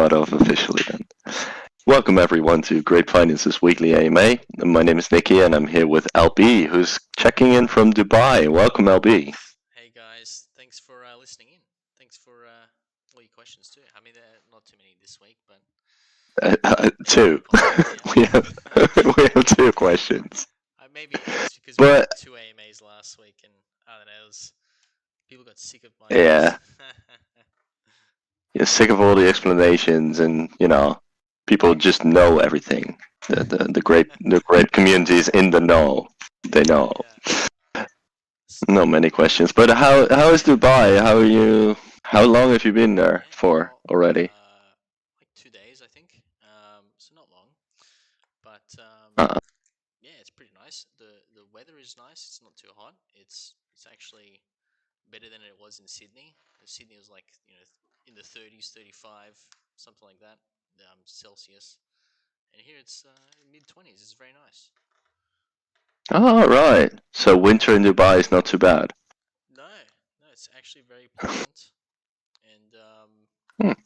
start off officially then. Welcome everyone to Grape Finance's weekly AMA. My name is Nikki and I'm here with LB, who's checking in from Dubai. Welcome, LB. Hey guys, thanks for listening in. Thanks for all your questions too. I mean, not too many this week, but Two. yeah. we have we have two questions. Maybe it's because we did But two AMAs last week, and I don't know, people got sick of my voice. yeah, you're sick of all the explanations and people just know everything. The grape community is in the know. They know. Yeah. Not many questions. But how is Dubai? How long have you been there Yeah. for Well, already? like 2 days, I think. So not long, but Uh, yeah, it's pretty nice. The weather is nice. It's not too hot. It's actually better than it was in Sydney. Sydney was like in the 30s, 35, something like that, Celsius. And here it's mid 20s. It's very nice. oh, right. So winter in Dubai is not too bad. No, no, it's actually very pleasant, and Hmm.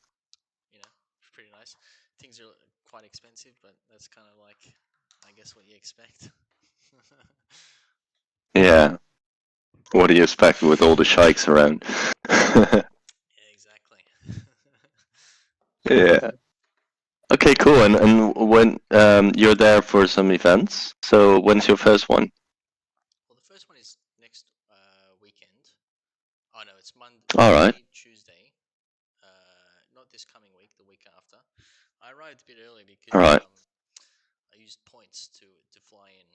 it's pretty nice. Things are quite expensive, but that's kind of like, I guess, what you expect. Yeah. What do you expect with all the sheiks around? Yeah, exactly. Yeah. Okay, cool. And when you're there for some events, so when's your first one? Well, the first one is next weekend. Oh no, it's All right. Monday, Tuesday. Not this coming week, the week after. I arrived a bit early All because right. I used points to fly in,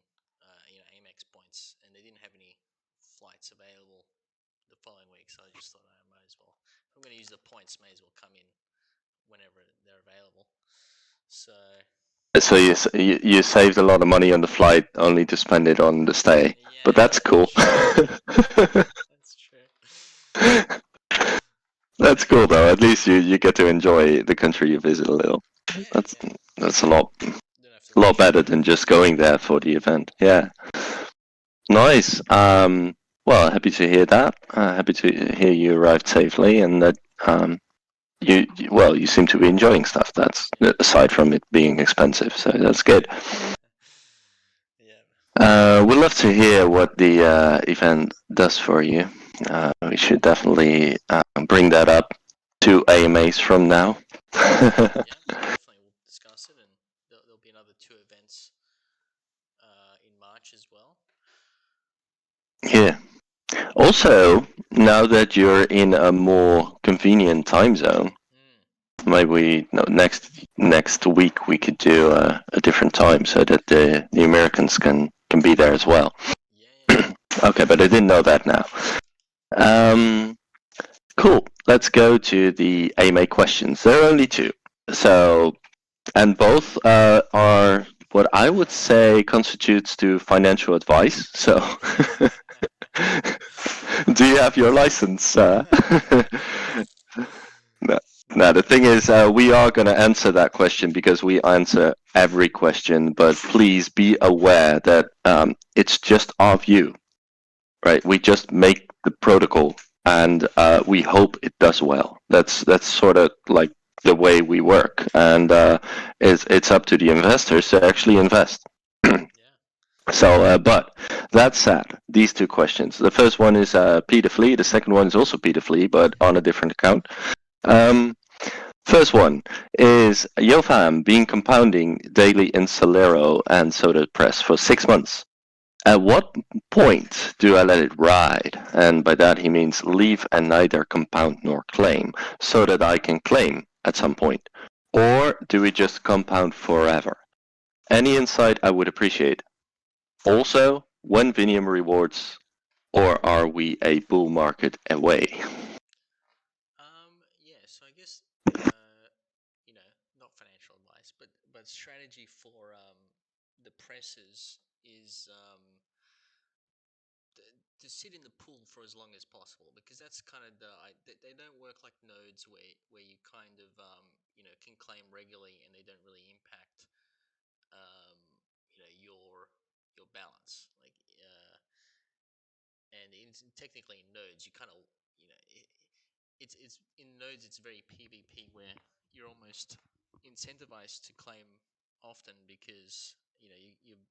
Amex points, and they didn't have any flights available the following week, so I just thought I might as well. If I'm going to use the points, may as well come in whenever they're available. So So you saved a lot of money on the flight only to spend it on the stay, but yeah, that's cool. that's true. That's true. That's cool though. At least you get to enjoy the country you visit a little. Yeah, That's yeah. that's Don't have to a lot rush better around. than just going there for the event. Yeah, nice. Well, happy to hear that. Happy to hear you arrived safely and that you seem to be enjoying stuff. That's aside from it being expensive, so that's good. Yeah. We'd love to hear what the event does for you. We should definitely bring that up to AMAs from now. Yeah, definitely. We'll discuss it, and there'll be another two events in March as well. Yeah. Also, now that you're in a more convenient time zone, Mm. maybe no, next week we could do a different time so that the Americans can be there as well. Yeah, yeah, yeah. Okay, but I didn't know that now. Um, cool. Let's go to the AMA questions. There are only two, so and both are what I would say constitutes to financial advice. So, do you have your license? No. Now, the thing is, we are going to answer that question because we answer every question, but please be aware that it's just our view, right? We just make the protocol and we hope it does well. That's sort of like the way we work, and it's up to the investors to actually invest. Yeah. So, but that said, these two questions. The first one is Peter Flea. The second one is also Peter Flea, but on a different account. Um, First one is YoFam been compounding daily in Solero and Soda Press for 6 months. At what point do I let it ride? And by that he means leave and neither compound nor claim, so that I can claim at some point. Or do we just compound forever? Any insight I would appreciate. Also, when Vinium rewards, or are we a bull market away? Yeah. So I guess uh, not financial advice, but strategy for the presses is to sit in the pool for as long as possible, because that's kind of they don't work like nodes where you kind of can claim regularly and they don't really impact um, your balance, like and technically in nodes you kind of it's in nodes it's very PvP where you're almost incentivized to claim often because you're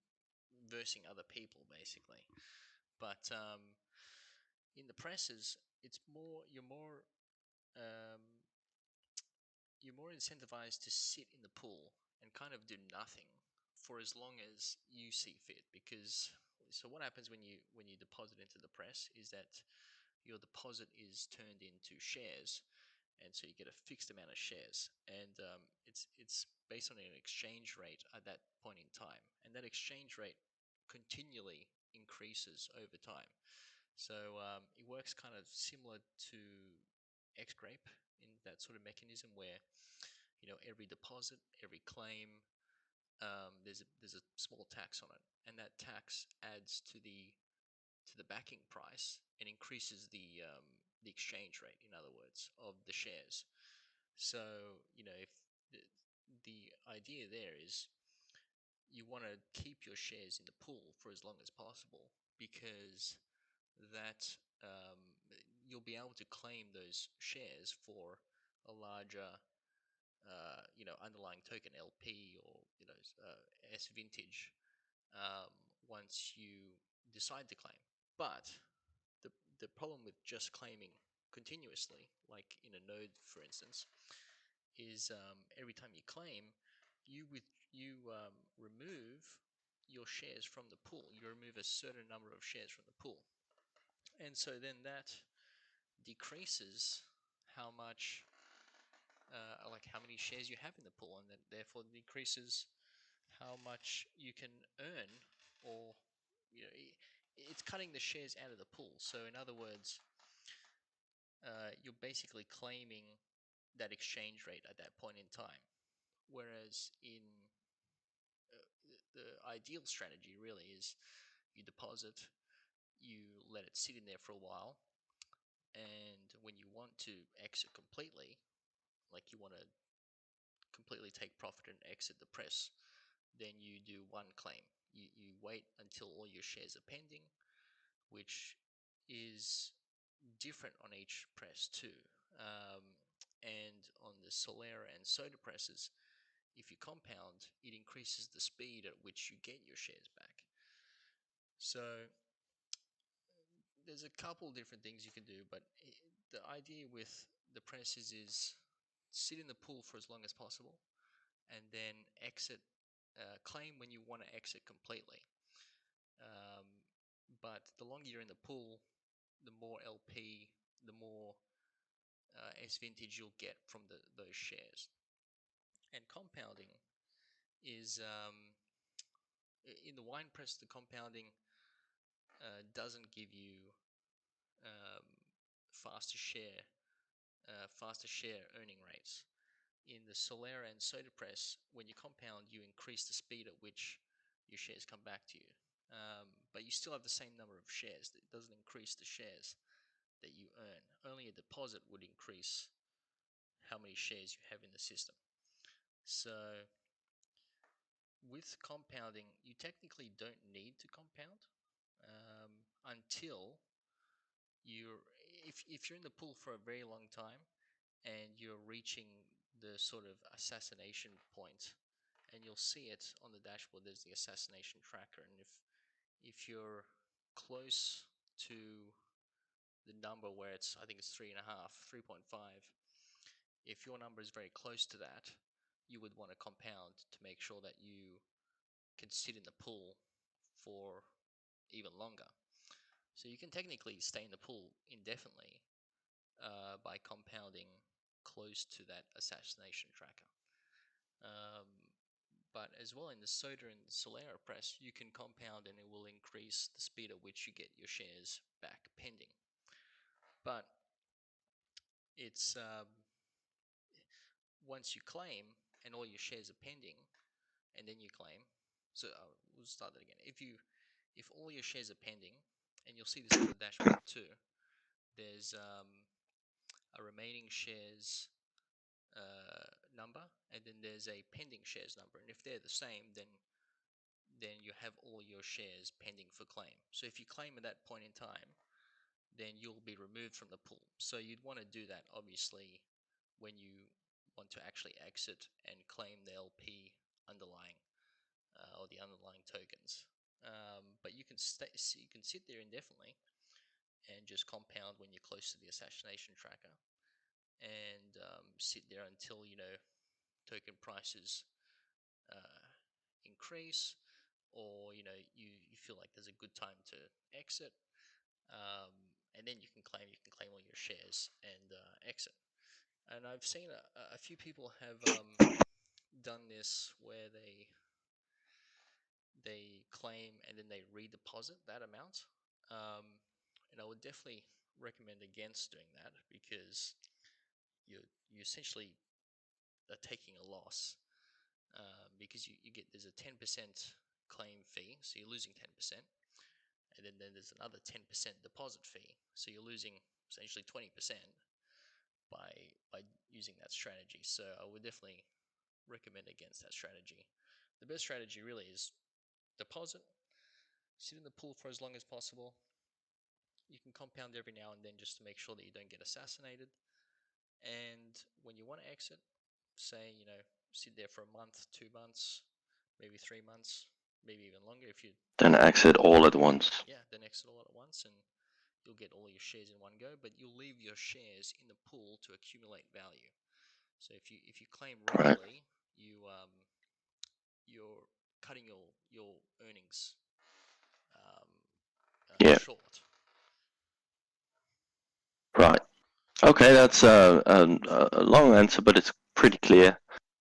versing other people basically. But in the presses, it's more um, you're more incentivized to sit in the pool and kind of do nothing for as long as you see fit. Because so what happens when you deposit into the press is that your deposit is turned into shares, and so you get a fixed amount of shares, and it's based on an exchange rate at that point in time, and that exchange rate continually increases over time. So it works kind of similar to Grape in that sort of mechanism where every deposit, every claim, there's a small tax on it, and that tax adds to the backing price and increases the exchange rate, in other words, of the shares. So if the idea there is you want to keep your shares in the pool for as long as possible, because that you'll be able to claim those shares for a larger underlying token LP or S vintage once you decide to claim. But the the problem with just claiming continuously, like in a node, for instance, is every time you claim, you remove your shares from the pool. You remove a certain number of shares from the pool, and so then that decreases how much, like how many shares you have in the pool, and then therefore decreases how much you can earn, or it's cutting the shares out of the pool. So in other words, you're basically claiming that exchange rate at that point in time. Whereas in the ideal strategy really is you deposit, you let it sit in there for a while, and when you want to exit completely, like you want to completely take profit and exit the press, then you do one claim. You wait until all your shares are pending, which is different on each press too. Um, and on the Solera and Soda presses, if you compound, it increases the speed at which you get your shares back. So there's a couple different things you can do, but the idea with the presses is sit in the pool for as long as possible, and then exit, claim when you want to exit completely. Um, but the longer you're in the pool, the more LP, the more S vintage you'll get from those shares. And compounding is in the wine press, the compounding doesn't give you um, faster share earning rates. In the Solera and Soda press, when you compound, you increase the speed at which your shares come back to you. But you still have the same number of shares. It doesn't increase the shares that you earn. Only a deposit would increase how many shares you have in the system. So with compounding, you technically don't need to compound until if you're in the pool for a very long time and you're reaching the sort of assassination point, and you'll see it on the dashboard. There's the assassination tracker, and if you're close to the number where it's, I think it's 3.5, 3.5. If your number is very close to that, you would want to compound to make sure that you can sit in the pool for even longer. So you can technically stay in the pool indefinitely by compounding close to that assassination tracker. But as well, in the Soda and Solera press, you can compound and it will increase the speed at which you get your shares back pending. But it's once you claim and all your shares are pending, and then you claim. So we'll start that again. If all your shares are pending, and you'll see this on the dashboard too, there's a remaining shares number, and then there's a pending shares number. And if they're the same, then you have all your shares pending for claim. So if you claim at that point in time, then you'll be removed from the pool. So you'd want to do that obviously when you want to actually exit and claim the LP underlying or the underlying tokens. But you can sit there indefinitely and just compound when you're close to the assassination tracker, and sit there until token prices increase, or you feel like there's a good time to exit, and then you can claim all your shares and exit. And I've seen a few people have done this where they claim and then they redeposit that amount. And I would definitely recommend against doing that, because you essentially are taking a loss, because you get there's a 10% claim fee, so you're losing 10%, and then there's another 10% deposit fee, so you're losing essentially 20% by using that strategy. So I would definitely recommend against that strategy. The best strategy really is deposit, sit in the pool for as long as possible. You can compound every now and then just to make sure that you don't get assassinated. And when you want to exit, say, sit there for a month, 2 months, maybe 3 months, maybe even longer if you Then exit all at once. yeah, then exit all at once, and you'll get all your shares in one go, but you'll leave your shares in the pool to accumulate value. So if you claim regularly, you're cutting your earnings um, Yeah, short. right. Okay, that's a long answer, but it's pretty clear.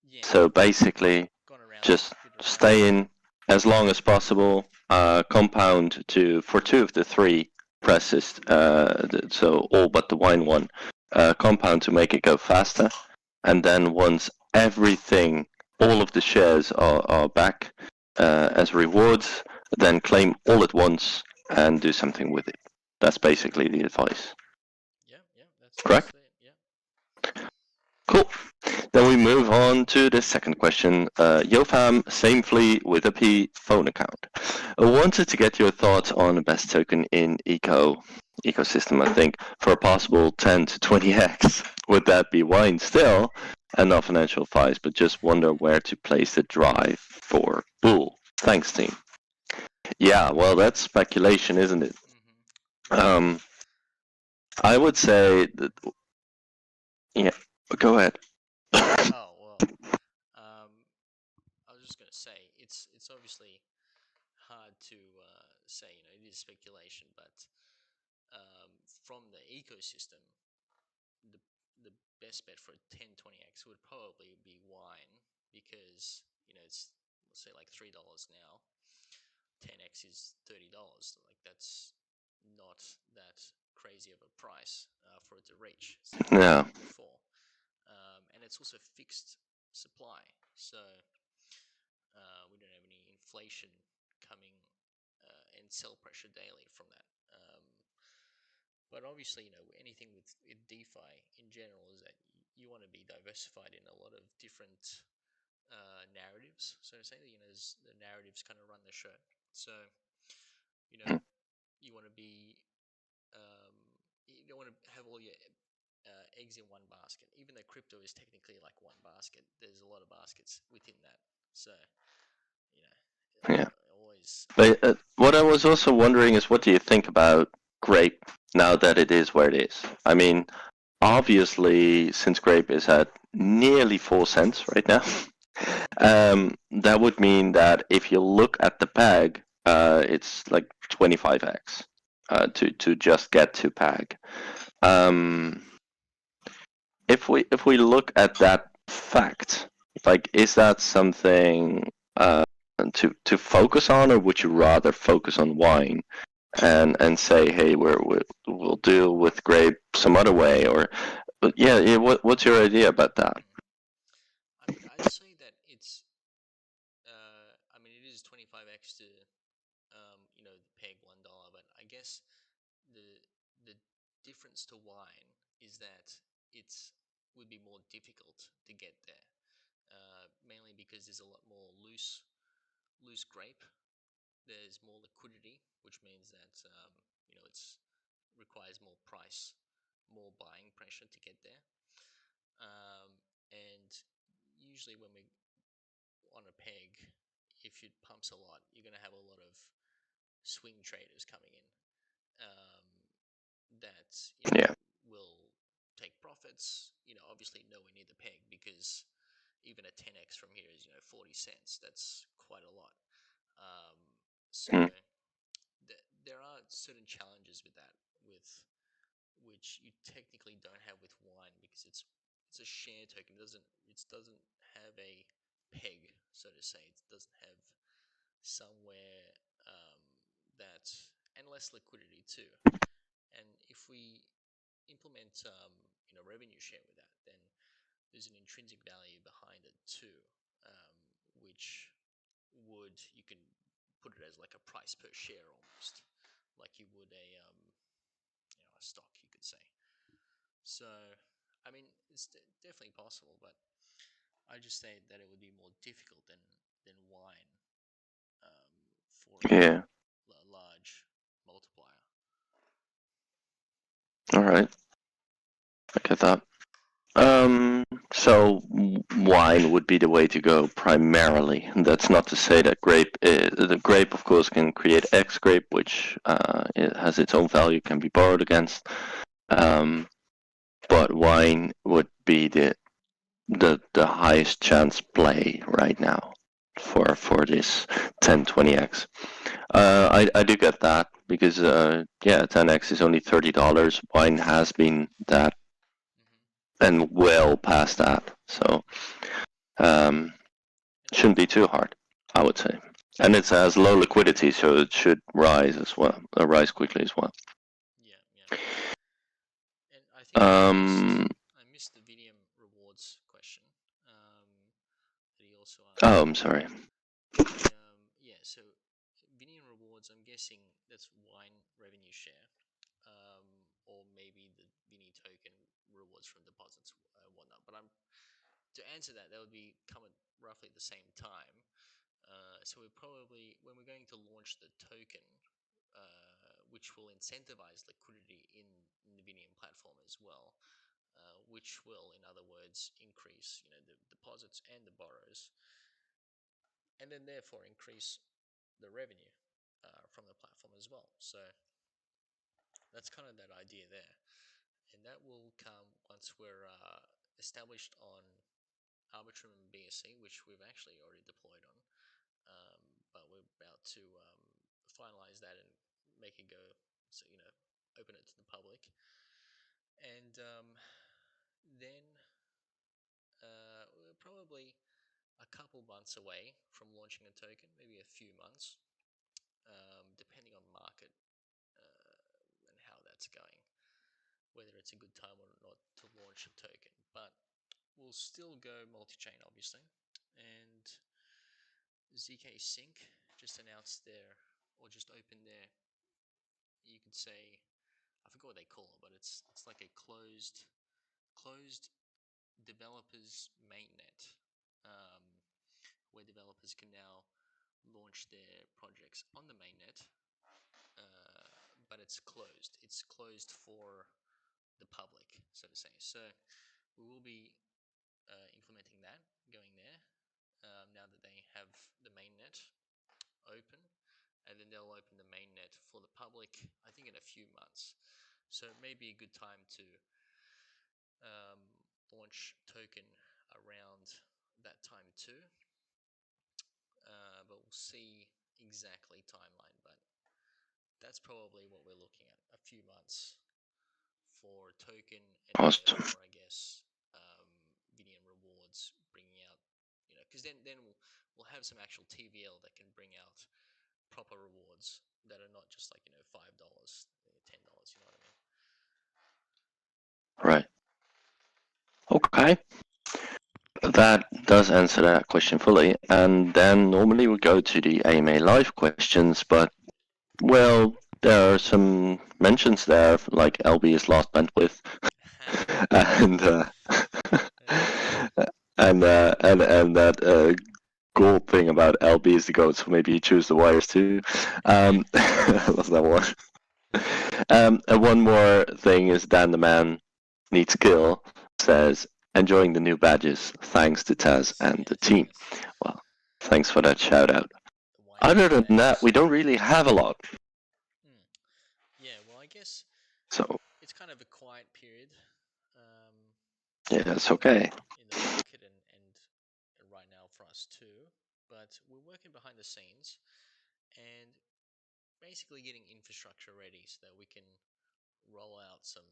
Yeah, So basically, gone around just a bit around it. stay in as long as possible. Compound for 2 of the 3 presses. So all but the wine one. Compound to make it go faster, and then once everything, all of the shares are back as rewards, then claim all at once and do something with it. That's basically the advice. Yeah, that's Correct? it. Yeah. Cool. Then we move on to the second question. Yofam, same flea with a P phone account. I wanted to get your thoughts on the best token in ecosystem, I think, for a possible 10 to 20x. Would that be wine still? And not financial advice, but just wonder where to place the drive for bull. Thanks, team. Yeah, well, that's speculation, isn't it? Um, I would say that, yeah, go ahead. Oh well. I was just gonna say it's obviously hard to say. It is speculation, but from the ecosystem, the the best bet for a 10-20x would probably be wine, because it's, let's say, like $3 now. 10x is $30. Like, that's not that crazy of a price for it to reach, same as Yeah, before. And it's also fixed supply, so we don't have any inflation coming and sell pressure daily from that. But obviously, anything with DeFi in general is that you want to be diversified in a lot of different narratives. So to say, the narratives kind of run the show. So you know you want to be you don't want to have all your eggs in one basket. Even though crypto is technically like one basket, there's a lot of baskets within that. So you know, yeah. always. But what I was also wondering is, what do you think about Grape now that it is where it is? I mean, obviously, since Grape is at nearly 4 cents right now, that would mean that if you look at the peg, it's like 25x to just get to peg. Um, if we look at that fact, like, is that something to focus on, or would you rather focus on wine and say, hey, we'll deal with grape some other way? Or, but yeah, what's your idea about that? I mean, I'd say that it's. I mean, it is 25x to the peg $1, but I guess the the difference to wine is that it's would be more difficult to get there, mainly because there's a lot more loose grape. There's more liquidity, which means that it's requires more buying pressure to get there. Um, and usually when we on a peg, if it pumps a lot, you're going to have a lot of swing traders coming in that Yeah. will take profits. Obviously nowhere near the peg, because even a 10x from here is 40 cents. That's quite a lot. Um, so Mm. there are certain challenges with that, with which you technically don't have with wine, because it's a share token. It doesn't have a peg, so to say. It doesn't have somewhere that, and less liquidity too. And if we implement revenue share with that, then there's an intrinsic value behind it too, um, which you can put it as like a price per share, almost like you would a stock, you could say. So, I mean, it's definitely possible, but I just say that it would be more difficult than wine, for Yeah. a large multiplier. All right. I get that. So wine would be the way to go primarily. That's not to say that the grape, of course, can create X grape, which it has its own value, can be borrowed against. Um, but wine would be the highest chance play right now for this 10-20x. I do get that because yeah, 10x is only $30. Wine has been that Hmm. and well past that, so um, And shouldn't be too hard, I would say. And it has low liquidity, so it should rise as well, rise quickly as well. yeah, yeah. And I think Um, I missed the Vinium rewards question, that he also oh, asked. I'm sorry. Yeah, so Vinium rewards, I'm guessing that's wine revenue share, or maybe the Vini token rewards from deposits, whatnot. But to answer that, would be come at roughly the same time. So we're probably, when we're going to launch the token, which will incentivize liquidity in the Vinium platform as well, which will, in other words, increase the deposits and the borrows, and then therefore increase the revenue from the platform as well. So that's kind of that idea there, and that will come once we're established on Arbitrum and BSC, which we've actually already deployed on, but we're about to finalize that and make it go, so open it to the public, and then we're probably a couple months away from launching a token, maybe a few months, depending on market and how that's going, whether it's a good time or not to launch a token. But we'll still go multi-chain, obviously. And ZK Sync just announced or just opened you could say, I forgot what they call it, but it's like a closed developers mainnet, um, where developers can now launch their projects on the mainnet, but it's closed. It's closed for the public, so to say. So we will be implementing that, going there, now that they have the mainnet open, and then they'll open the mainnet for the public, I think, in a few months. So it may be a good time to um, launch token around that time too, but we'll see exactly timeline. But that's probably what we're looking at, a few months for token, and Awesome. therefore, I guess, Vinium rewards bringing out, because then we'll have some actual TVL that can bring out proper rewards that are not just like $5, $10. You know what I mean? Right. Okay. That does answer that question fully. And then normally we go to the AMA Live questions, but well, there are some mentions there, like LB is lost bandwidth, and and that gold thing about LB is the goat, so maybe you choose the wires too. I love that one. And one more thing is Dan the Man Needs Skill says, enjoying the new badges thanks to Taz Yes, and the yes, team. yes. Well, thanks for that shout out. The Other winemaker than that, badges. we don't really have a lot. Hmm. Yeah, well, I guess So, it's kind of a quiet period um, yeah, it's okay. in the market and right now for us too. But we're working behind the scenes and basically getting infrastructure ready so that we can roll out some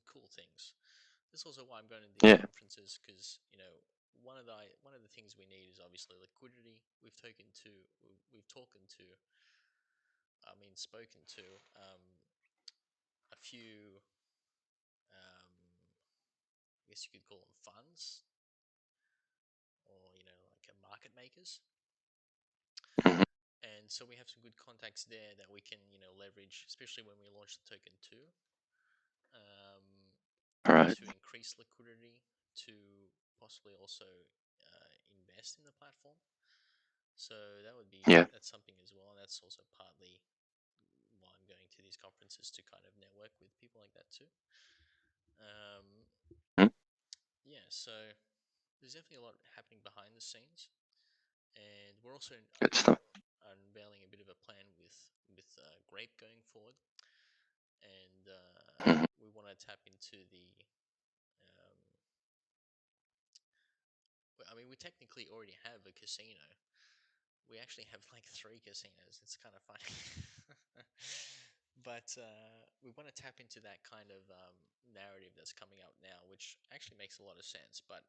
cool things. That's also why I'm going to these Yeah. conferences because one of the things we need is obviously liquidity. We've talked to spoken to a few I guess you could call them funds or like market makers. Hmm. And so we have some good contacts there that we can leverage, especially when we launch the token 2, um, All right. to increase liquidity, to possibly also invest in the platform. So Yeah. that's something as well, and that's also partly why I'm going to these conferences to kind of network with people like that too. Um, Mhm. yeah, so there's definitely a lot happening behind the scenes, and we're also Good stuff. unveiling a bit of a plan with Grape going forward, and Mhm. we want to tap into the. Um, we technically already have a casino. We actually have like 3 casinos. It's kind of funny. But we want to tap into that kind of narrative that's coming out now, which actually makes a lot of sense. But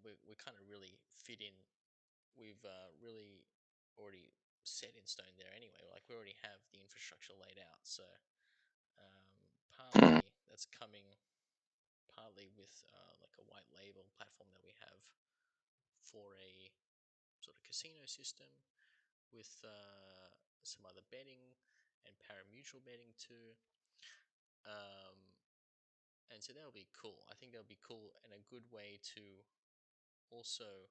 we kind of really fit in. We've really already set in stone there anyway. Like we already have the infrastructure laid out. So Mhm. partly that's coming, partly with like a white label platform that we have for a sort of casino system with some other betting and pari-mutuel betting too. Um, and so that'll be cool. I think that'll be cool and a good way to also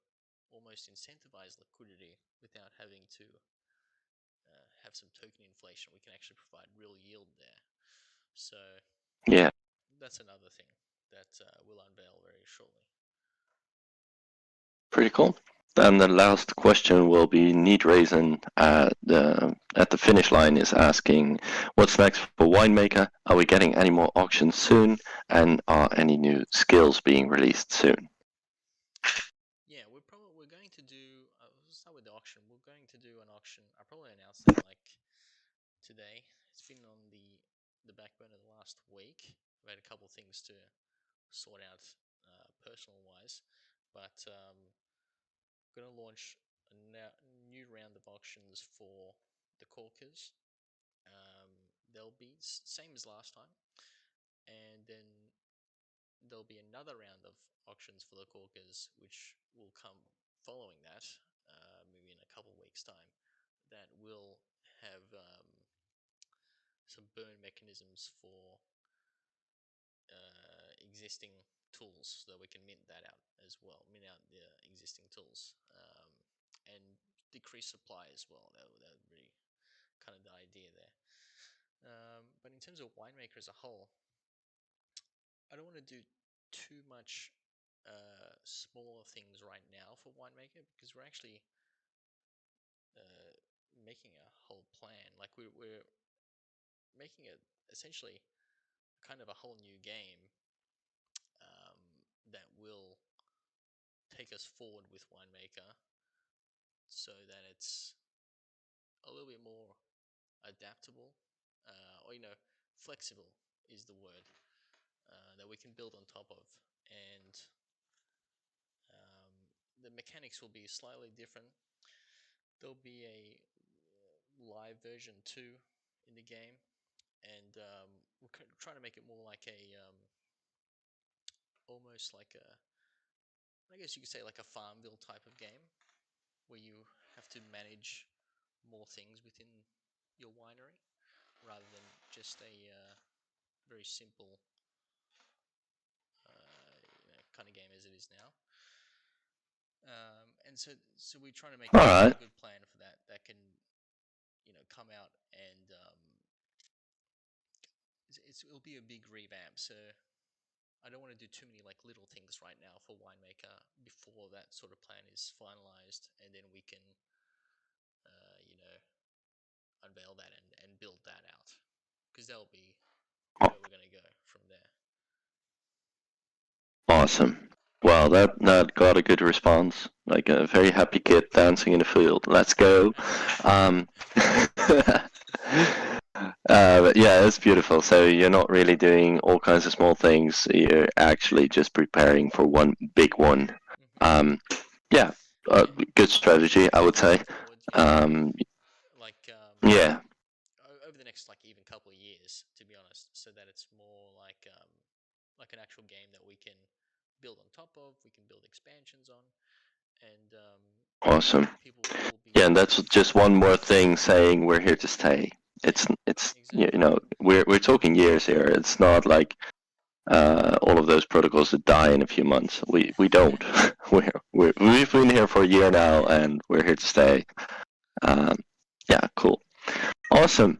almost incentivize liquidity without having to have some token inflation. We can actually provide real yield there. So Yeah. that's another thing that we'll unveil very shortly. Pretty cool. And the last question will be Neat Raisin at the finish line is asking, what's next for Winemaker? Are we getting any more auctions soon? And are any new skills being released soon? Yeah, we're going to do. We'll start with the auction. We're going to do an auction. I'll probably announce that like today. It's been on the back burner the last week. I've had a couple of things to sort out personal wise, but going to launch a new round of auctions for the Corkers. Um, they'll be same as last time, and then there'll be another round of auctions for the Corkers, which will come following that, maybe in a couple of weeks' time. That will have some burn mechanisms for existing tools so that we can mint that out as well, mint out the existing tools, and decrease supply as well. That would be kind of the idea there. But in terms of winemaker as a whole, I don't want to do too much smaller things right now for winemaker because we're actually uh, making a whole plan. Like we're making it essentially kind of a whole new game um, that will take us forward with winemaker so that it's a little bit more adaptable, or flexible is the word that we can build on top of, and um, the mechanics will be slightly different. There'll be a live version 2 in the game, and we're trying to make it more like almost like I guess you could say like a Farmville type of game where you have to manage more things within your winery rather than just a very simple kind of game as it is now. And so we're trying to make All a right. good plan for that that can come out and it'll be a big revamp. So I don't want to do too many like little things right now for winemaker before that sort of plan is finalized, and then we can, you know, unveil that and build that out, because that'll be where we're gonna go from there. Awesome. Well, that got a good response. Like a very happy kid dancing in the field. Let's go. Um, but yeah, it's beautiful. So you're not really doing all kinds of small things. You're actually just preparing for one big one. Mm-hmm. Yeah, Yeah, good strategy, I would say. moving forward, yeah, Um, like yeah, over the next like even couple of years, to be honest, so that it's more like an actual game that we can build on top of, we can build expansions on, and awesome. people will be Yeah, and more that's just one more thing saying we're here to stay. yeah, It's you exactly, know we're talking years here. It's not like all of those protocols that die in a few months. We don't. yeah, We've been here for a year now, and we're here to stay. Um, yeah, cool, awesome.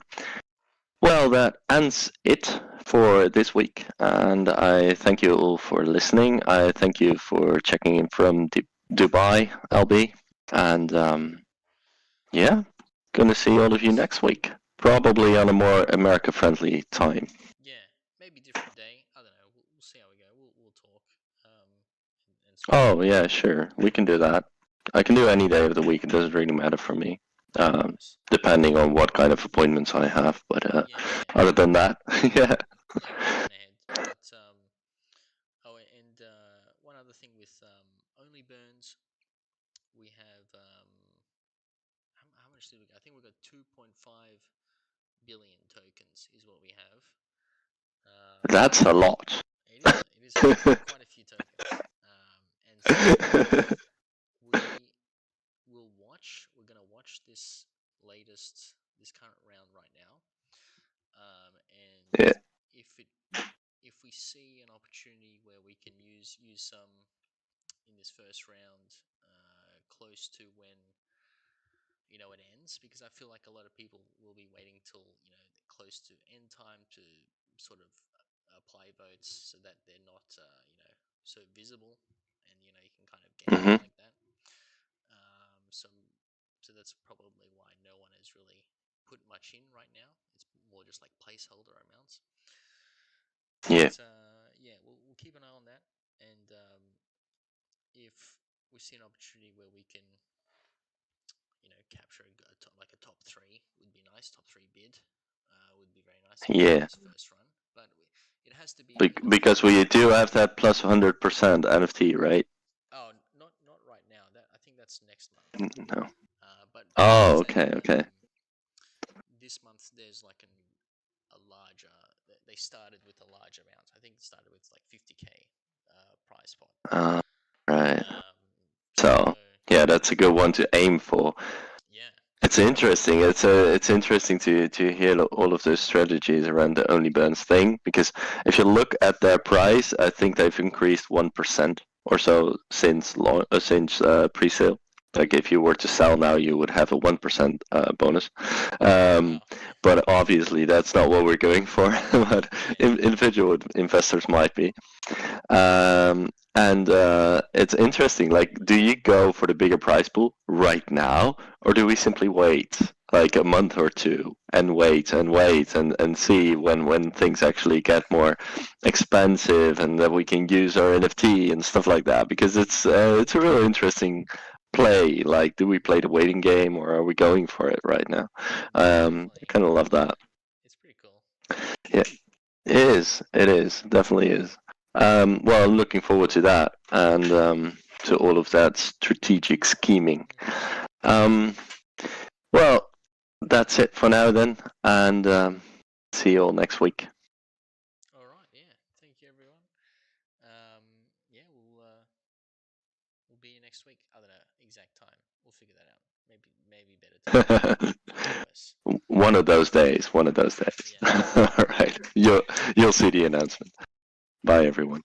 Well, that ends it for this week, and I thank you all for listening. I thank you for checking in from Dubai, LB, and yeah, gonna see all of you nice, next week, probably on a more America-friendly time. yeah, maybe different day. I don't know. We'll see how we go. We'll talk, um, and sort of Oh yeah, sure, we can do that. I can do any day of the week. It doesn't really matter for me, okay, um, nice. depending on what kind of appointments I have. But Yeah, yeah, other than that, yeah, yeah. We'll plan ahead, but oh, and one other thing with only burns, we have how much did we? I think we got 2.5 billion tokens is what we have. that's a lot. It is quite a few tokens, and so we will watch. We're gonna watch this current round right now, and Yeah, if it if we see an opportunity where we can use some in this first round, close to when it ends, because I feel like a lot of people will be waiting till close to end time to sort of apply votes, so that they're not so visible, and you can kind of gamble hmm like that. So that's probably why no one has really put much in right now. It's more just like placeholder amounts. yeah, But yeah, we'll keep an eye on that, and if we see an opportunity where we can capture like a top three would be nice. Top three bid would be very nice in yeah. this first run, but it has to be within a Because certain we do range. have that plus 100% NFT, right? Oh, not right now. That I think that's next month. No. But Oh, there's okay, okay. this month there's like a larger. They started with a large amount. I think it started with like 50K prize pot. Uh, right. Um, so So, yeah, that's a good one to aim for. yeah, It's interesting. It's interesting to hear all of those strategies around the only burns thing, because if you look at their price, I think they've increased 1% or so since pre-sale. Like if you were to sell now, you would have a 1% bonus. Um, wow, yeah, but obviously, that's not what we're going for. But yeah, individual investors might be. And it's interesting. Like, do you go for the bigger prize pool right now, or do we simply wait like a month or two and wait and see when things actually get more expensive and that we can use our NFT and stuff like that? Because it's a really interesting play. Like, do we play the waiting game or are we going for it right now? I definitely, kind of love that. it's pretty cool. Yeah. It is. It is. Definitely is. Well, looking forward to that and to all of that strategic scheming. Hmm. Um, well, that's it for now then, and see you all next week. All right, yeah, thank you everyone. Yeah, we'll be here next week. I don't know exact time. We'll figure that out. Maybe better time for the US. One of those days. One of those days. Yeah. All right. You'll see the announcement. Bye, everyone.